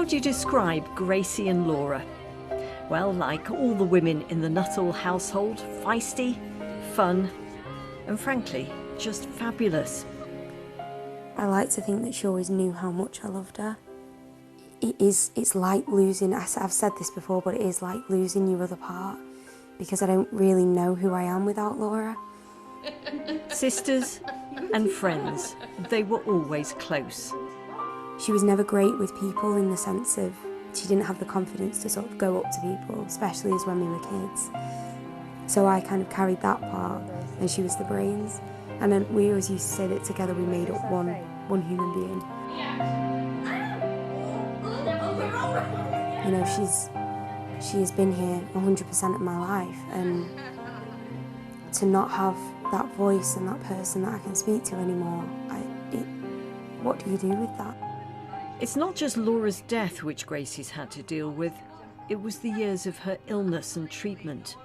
How do you describe Gracie and Laura? Well, like all the women in the Nuttall household, feisty, fun, and frankly, just fabulous. I like to think that she always knew how much I loved her. It's like losing, I've said this before, but it is like losing your other part, because I don't really know who I am without Laura. Sisters and friends, they were always close. She was never great with people in the sense of she didn't have the confidence to sort of go up to people, especially as when we were kids. So I kind of carried that part, and she was the brains. And then we always used to say that together we made up one human being. You know, she has been here 100% of my life, and to not have that voice and that person that I can speak to anymore, what do you do with that? It's not just Laura's death which Gracie's had to deal with. It was the years of her illness and treatment.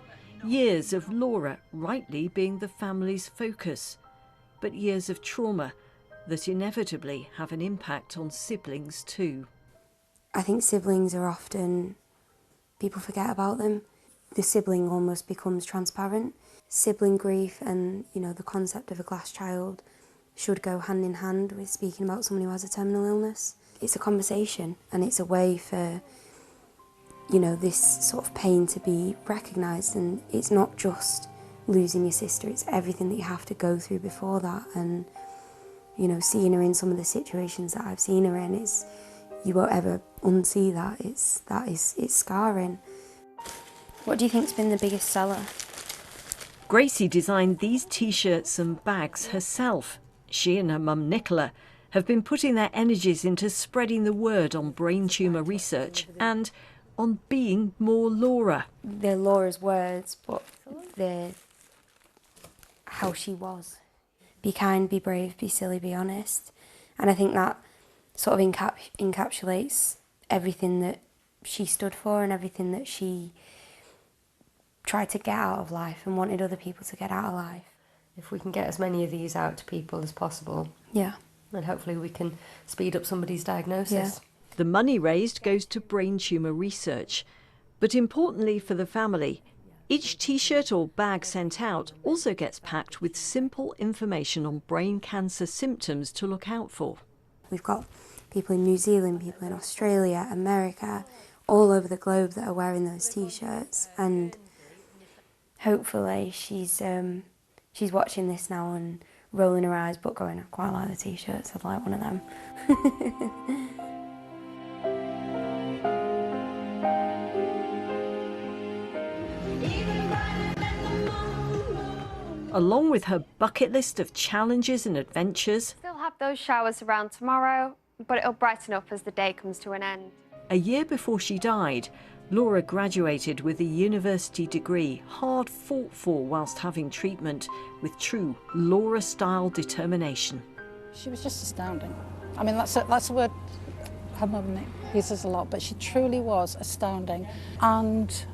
Years of Laura rightly being the family's focus. But years of trauma that inevitably have an impact on siblings too. I think siblings are often, people forget about them. The sibling almost becomes transparent. Sibling grief and, you know, the concept of a glass child should go hand in hand with speaking about someone who has a terminal illness. It's a conversation, and it's a way for, you know, this sort of pain to be recognised, and it's not just losing your sister, it's everything that you have to go through before that. And, you know, seeing her in some of the situations that I've seen her in, you won't ever unsee that. It's scarring. What do you think's been the biggest seller? Gracie designed these T-shirts and bags herself. She and her mum Nicola have been putting their energies into spreading the word on brain tumour research and on being more Laura. They're Laura's words, but they're how she was. Be kind, be brave, be silly, be honest. And I think that sort of encapsulates everything that she stood for and everything that she tried to get out of life and wanted other people to get out of life. If we can get as many of these out to people as possible, yeah, then hopefully we can speed up somebody's diagnosis. Yeah. The money raised goes to brain tumour research. But importantly for the family, each T-shirt or bag sent out also gets packed with simple information on brain cancer symptoms to look out for. We've got people in New Zealand, people in Australia, America, all over the globe that are wearing those T-shirts, and hopefully she's watching this now and rolling her eyes but going, I quite like the T-shirts, I'd like one of them. Along with her bucket list of challenges and adventures, Still have those showers around tomorrow, but it'll brighten up as the day comes to an end. a year before she died, Laura graduated with a university degree, hard fought for whilst having treatment, with true Laura-style determination. She was just astounding. I mean, that's a word her mum uses a lot, but she truly was astounding. And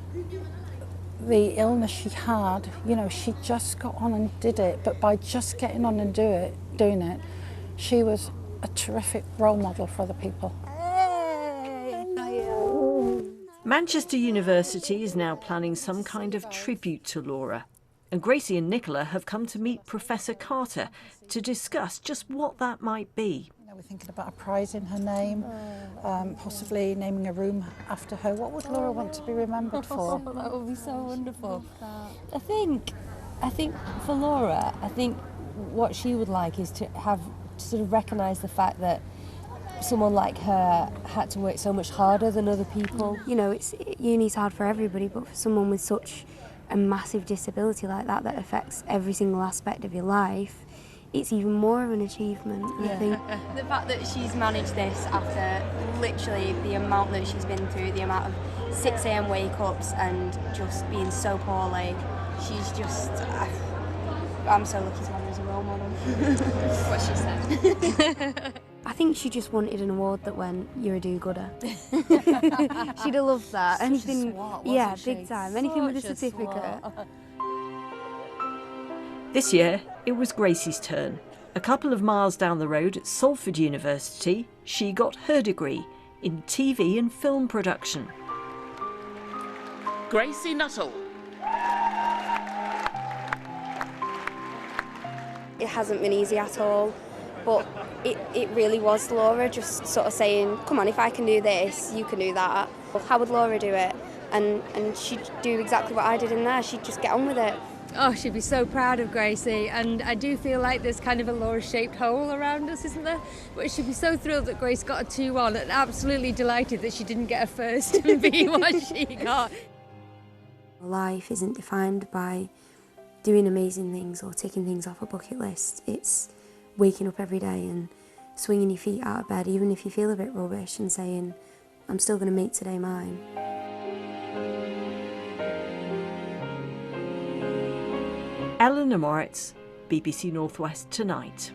the illness she had, you know, she just got on and did it, but by just getting on and doing it, she was a terrific role model for other people. Manchester University is now planning some kind of tribute to Laura, and Gracie and Nicola have come to meet Professor Carter to discuss just what that might be. You know, we're thinking about a prize in her name, possibly naming a room after her. What would Laura want to be remembered for? That would be so wonderful. I think for Laura, I think what she would like is to have sort of recognise the fact that someone like her had to work so much harder than other people. You know, uni's hard for everybody, but for someone with such a massive disability like that affects every single aspect of your life, it's even more of an achievement, I think. The fact that she's managed this after literally the amount that she's been through, the amount of 6 AM wake-ups and just being so poorly, she's just... I'm so lucky to have her as a role model. What she said. I think she just wanted an award that went, you're a do-gooder. She'd have loved that. Anything, yeah, big time. Anything with a certificate. This year, it was Gracie's turn. A couple of miles down the road at Salford University, she got her degree in TV and film production. Gracie Nuttall. It hasn't been easy at all, but it really was Laura just sort of saying, come on, if I can do this, you can do that. Well, how would Laura do it? And she'd do exactly what I did in there. She'd just get on with it. Oh, she'd be so proud of Gracie, and I do feel like there's kind of a Laura-shaped hole around us, isn't there? But she'd be so thrilled that Grace got a 2-1 and absolutely delighted that she didn't get a first and be what she got. Life isn't defined by doing amazing things or ticking things off a bucket list. It's waking up every day and swinging your feet out of bed, even if you feel a bit rubbish, and saying, I'm still going to make today mine. Eleanor Moritz, BBC North West Tonight.